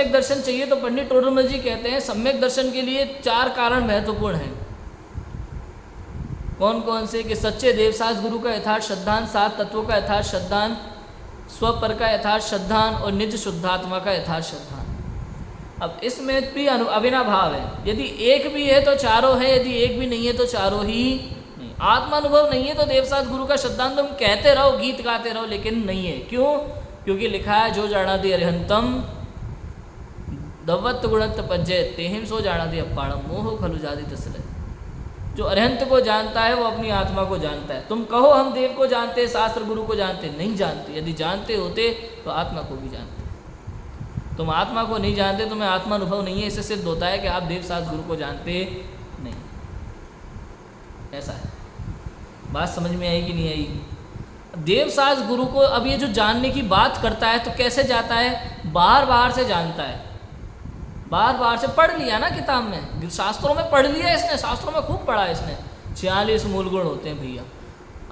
सम्यक दर्शन चाहिए तो पंडित टोडरमल जी कहते हैं सम्यक दर्शन के लिए 4 कारण महत्वपूर्ण हैं। कौन कौन से? कि सच्चे देवसास गुरु का यथार्थ श्रद्धान, 7 तत्वों का यथार्थ श्रद्धान, स्वपर का यथार्थ श्रद्धान और निज शुद्धात्मा का यथार्थ श्रद्धान। अब इसमें भी अविनाभाव है। यदि एक भी है तो चारों है, यदि एक भी नहीं है तो चारों ही नहीं। आत्मानुभव नहीं है तो देवसास गुरु का श्रद्धान तुम कहते रहो, गीत गाते रहो, लेकिन नहीं है। क्यों? क्योंकि लिखा है जो जानाति अरिहंतम दवत्त गुणत पज्जय तेहिम सो जानाति अपाणम मोह खलु जाति तस्ले। जो अरिहंत को जानता है वो अपनी आत्मा को जानता है। तुम कहो हम देव को जानते, शास्त्र गुरु को जानते, नहीं जानते। यदि जानते होते तो आत्मा को भी जानते। तुम आत्मा को नहीं जानते, तुम्हें आत्मा अनुभव नहीं है, इससे सिद्ध होता है कि आप देव शास्त्र गुरु को जानते नहीं। ऐसा है। बात समझ में आई कि नहीं आई? देव शास्त्र गुरु को अब ये जो जानने की बात करता है तो कैसे जाता है? बार बार से जानता है, बार बार से पढ़ लिया ना किताब में, शास्त्रों में पढ़ लिया इसने, शास्त्रों में खूब पढ़ा इसने। 46 मूल गुण होते हैं भैया,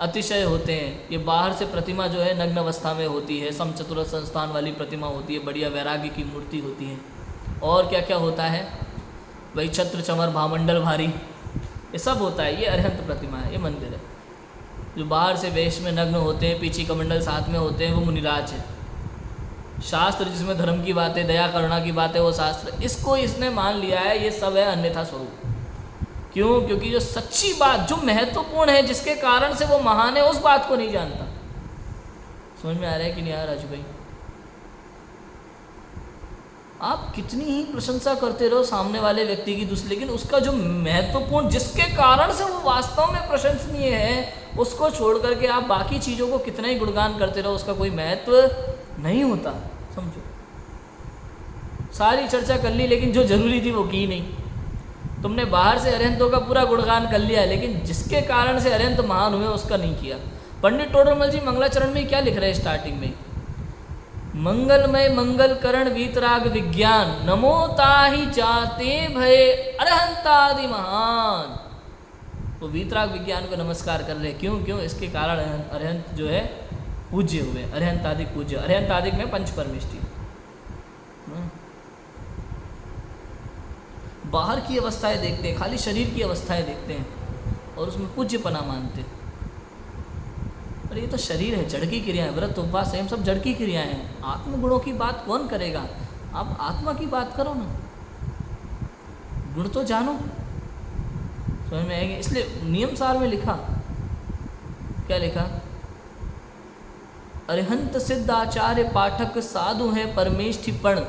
अतिशय होते हैं। ये बाहर से प्रतिमा जो है नग्न अवस्था में होती है, समचतुर संस्थान वाली प्रतिमा होती है, बढ़िया वैराग्य की मूर्ति होती है। और क्या क्या होता है भाई? छत्र चमर भामंडल भारी, ये सब होता है। ये अरिहंत प्रतिमा है, ये मंदिर है। जो बाहर से वेश में नग्न होते हैं, पीछे कमंडल साथ में होते हैं, वो मुनिराज है। शास्त्र जिसमें धर्म की बातें, दया करुणा की बातें, वो शास्त्र। इसको इसने मान लिया है ये सब है अन्यथा स्वरूप। क्यों? क्योंकि जो सच्ची बात, जो महत्वपूर्ण है, जिसके कारण से वो महान है, उस बात को नहीं जानता। समझ में आ रहा है कि नहीं आ रहा राजू भाई? आप कितनी ही प्रशंसा करते रहो सामने वाले व्यक्ति की दूसरे, लेकिन उसका जो महत्वपूर्ण, जिसके कारण से वो वास्तव में प्रशंसनीय है, उसको छोड़ करके आप बाकी चीज़ों को कितना ही गुणगान करते रहो, उसका कोई महत्व नहीं होता। समझो, सारी चर्चा कर ली लेकिन जो जरूरी थी वो की नहीं। तुमने बाहर से अरिहंतों का पूरा गुणगान कर लिया, लेकिन जिसके कारण से अरिहंत महान हुए उसका नहीं किया। पंडित टोडरमल जी मंगलाचरण में क्या लिख रहे हैं स्टार्टिंग में? मंगलमय मंगल करण वीतराग विज्ञान नमो ताहि जाते भय अरहंतादि महान। वो वीतराग विज्ञान को नमस्कार कर रहे हैं। क्यों? क्यों? इसके कारण अरहंत जो है पूज्य हुए, अरहंतादिक पूज्य। अरहंतादिक में पंच परमेष्टि। बाहर की अवस्थाएं देखते हैं, खाली शरीर की अवस्थाएं देखते हैं और उसमें पूज्यपना मानते हैं। अरे ये तो शरीर है, जड़ की क्रियाएं, व्रत उपवास संयम सब जड़ की क्रियाएं हैं। आत्मगुणों की बात कौन करेगा? आप आत्मा की बात करो ना, गुण तो जानो, समझ में आएंगे। इसलिए नियम सार में लिखा, क्या लिखा? अरिहंत सिद्ध आचार्य पाठक साधु है परमेष्ठिपण,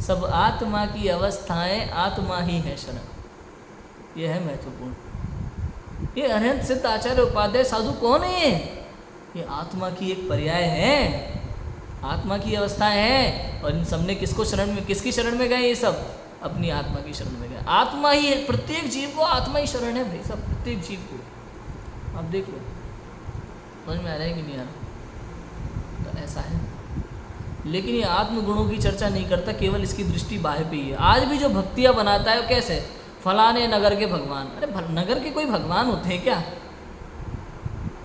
सब आत्मा की अवस्थाएं आत्मा ही है शरण। यह है महत्वपूर्ण। ये अरिहंत सिद्ध आचार्य उपाध्याय साधु कौन है? ये आत्मा की एक पर्याय है, आत्मा की अवस्थाएं हैं। और इन सबने किसको शरण में, किसकी शरण में गए? ये सब अपनी आत्मा की शरण में गए। आत्मा ही है, प्रत्येक जीव को आत्मा ही शरण है भाई सब, प्रत्येक जीव को। आप देख लो, समझ में आ रहा है कि नहीं आ रहा? तो ऐसा है। लेकिन ये आत्मगुणों की चर्चा नहीं करता, केवल इसकी दृष्टि बाह्य पे ही है। आज भी जो भक्तियाँ बनाता है वो कैसे? फलाने नगर के भगवान। अरे नगर के कोई भगवान होते हैं क्या?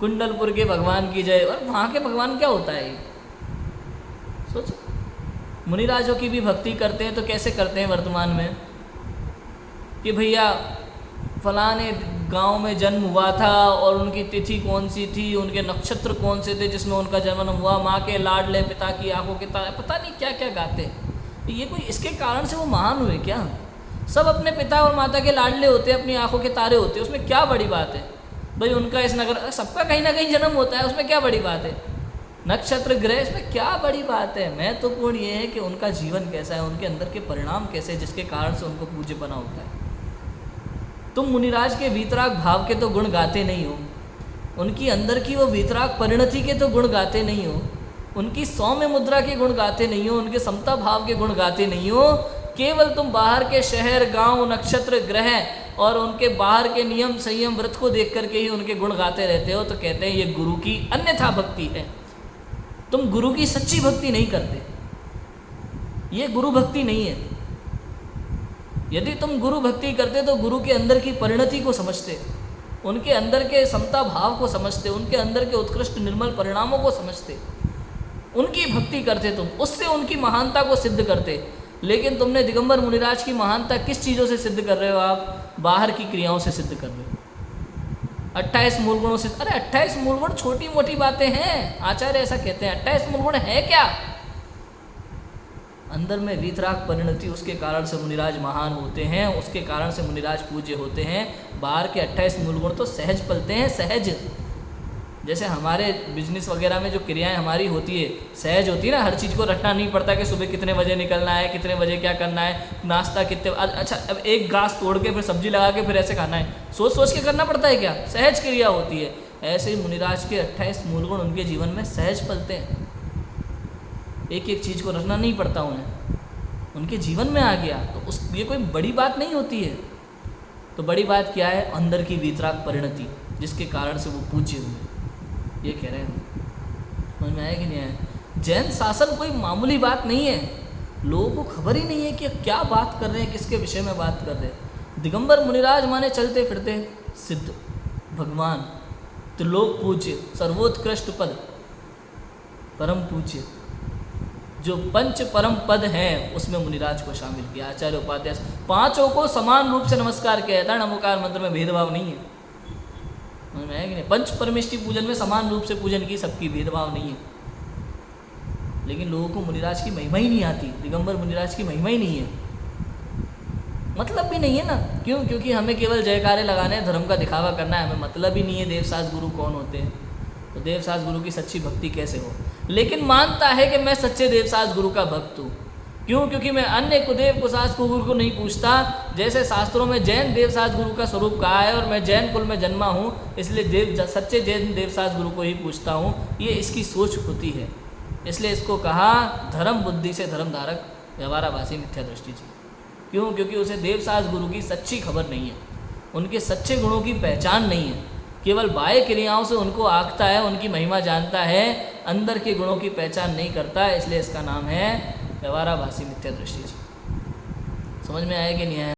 कुंडलपुर के भगवान की जय, और वहाँ के भगवान क्या होता है? सोचो, मुनिराजों की भी भक्ति करते हैं तो कैसे करते हैं वर्तमान में? कि भैया फलाने गांव में जन्म हुआ था और उनकी तिथि कौन सी थी, उनके नक्षत्र कौन से थे जिसमें उनका जन्म हुआ, माँ के लाडले पिता की आंखों के तारे, पता नहीं क्या क्या गाते हैं। ये कोई इसके कारण से वो महान हुए क्या? सब अपने पिता और माता के लाडले होते हैं, अपनी आंखों के तारे होते हैं, उसमें क्या बड़ी बात है भाई? उनका इस नगर, सबका कहीं ना कहीं जन्म होता है, उसमें क्या बड़ी बात है? नक्षत्र ग्रह, इसमें क्या बड़ी बात है? महत्वपूर्ण ये है कि उनका जीवन कैसा है, उनके अंदर के परिणाम कैसे, जिसके कारण से उनको पूज्य बना होता है। तुम मुनिराज के वीतराग भाव के तो गुण गाते नहीं हो, उनकी अंदर की वो वीतराग परिणति के तो गुण गाते नहीं हो, उनकी सौम्य मुद्रा के गुण गाते नहीं हो, उनके समता भाव के गुण गाते नहीं हो। केवल तुम बाहर के शहर, गांव, नक्षत्र, ग्रह और उनके बाहर के नियम, संयम, व्रत को देख करके ही उनके गुण गाते रहते हो। तो कहते हैं ये गुरु की अन्यथा भक्ति है। तुम गुरु की सच्ची भक्ति नहीं करते, ये गुरु भक्ति नहीं है। यदि तुम गुरु भक्ति करते तो गुरु के अंदर की परिणति को समझते, उनके अंदर के समता भाव को समझते, उनके अंदर के उत्कृष्ट निर्मल परिणामों को समझते, उनकी भक्ति करते तुम, उससे उनकी महानता को सिद्ध करते। लेकिन तुमने दिगंबर मुनिराज की महानता किस चीज़ों से सिद्ध कर रहे हो? आप बाहर की क्रियाओं से सिद्ध कर रहे हो। 28 मूल गुणों से। अरे 28 मूल गुण छोटी मोटी बातें हैं, आचार्य ऐसा कहते हैं। 28 मूल गुण है क्या? अंदर में वीतराग परिणति, उसके कारण से मुनिराज महान होते हैं, उसके कारण से मुनिराज पूज्य होते हैं। बाहर के 28 मूल गुण तो सहज पलते हैं, सहज। जैसे हमारे बिजनेस वगैरह में जो क्रियाएं हमारी होती है सहज होती है ना, हर चीज़ को रखना नहीं पड़ता कि सुबह कितने बजे निकलना है, कितने बजे क्या करना है, नाश्ता कितने, अच्छा अब एक घास तोड़ के फिर सब्जी लगा के फिर ऐसे खाना है, सोच सोच के करना पड़ता है क्या? सहज क्रिया होती है। ऐसे ही मुनिराज के 28 मूल गुण उनके जीवन में सहज पलते हैं, एक एक चीज़ को रखना नहीं पड़ता उन्हें, उनके जीवन में आ गया। तो उस ये कोई बड़ी बात नहीं होती है। तो बड़ी बात क्या है? अंदर की वीतराग परिणति, जिसके कारण से वो पूज्य हुए, ये कह रहे हैं। समझ में आया कि नहीं आया? जैन शासन कोई मामूली बात नहीं है। लोगों को खबर ही नहीं है कि क्या बात कर रहे हैं, किसके विषय में बात कर रहे हैं। दिगंबर मुनिराज माने चलते फिरते सिद्ध, भगवान, त्रिलोक पूज्य, सर्वोत्कृष्ट पद, परम पूज्य, जो पंच परम पद हैं उसमें मुनिराज को शामिल किया। आचार्य उपाध्याय पांचों को समान रूप से नमस्कार किया था। नमोकार मंत्र में भेदभाव नहीं है, समझ में आया कि नहीं? पंच परमेष्टि पूजन में समान रूप से पूजन की सबकी, भेदभाव नहीं है। लेकिन लोगों को मुनिराज की महिमा ही नहीं आती, दिगंबर मुनिराज की महिमा ही नहीं है, मतलब भी नहीं है ना। क्यों? क्योंकि हमें केवल जयकारे लगाने हैं, धर्म का दिखावा करना है, हमें मतलब ही नहीं है देवसास गुरु कौन होते हैं, तो देवसास गुरु की सच्ची भक्ति कैसे हो। लेकिन मानता है कि मैं सच्चे देवसास गुरु का भक्त हूँ। क्यों? क्योंकि मैं अन्य कुदेव कुसास गुरु को नहीं पूछता। जैसे शास्त्रों में जैन देवसास गुरु का स्वरूप कहा है और मैं जैन कुल में जन्मा हूँ, इसलिए सच्चे जैन देवसास गुरु को ही पूछता हूँ, ये इसकी सोच होती है। इसलिए इसको कहा धर्म बुद्धि से धर्म धारक व्यवहाराभासी मिथ्या दृष्टि जी। क्यों? क्योंकि उसे देवसास गुरु की सच्ची खबर नहीं है, उनके सच्चे गुणों की पहचान नहीं है, केवल बाह्य क्रियाओं से उनको आंकता है, उनकी महिमा जानता है, अंदर के गुणों की पहचान नहीं करता। इसलिए इसका नाम है व्यवहाराभासी मिथ्या दृष्टि। समझ में आया कि नहीं आया?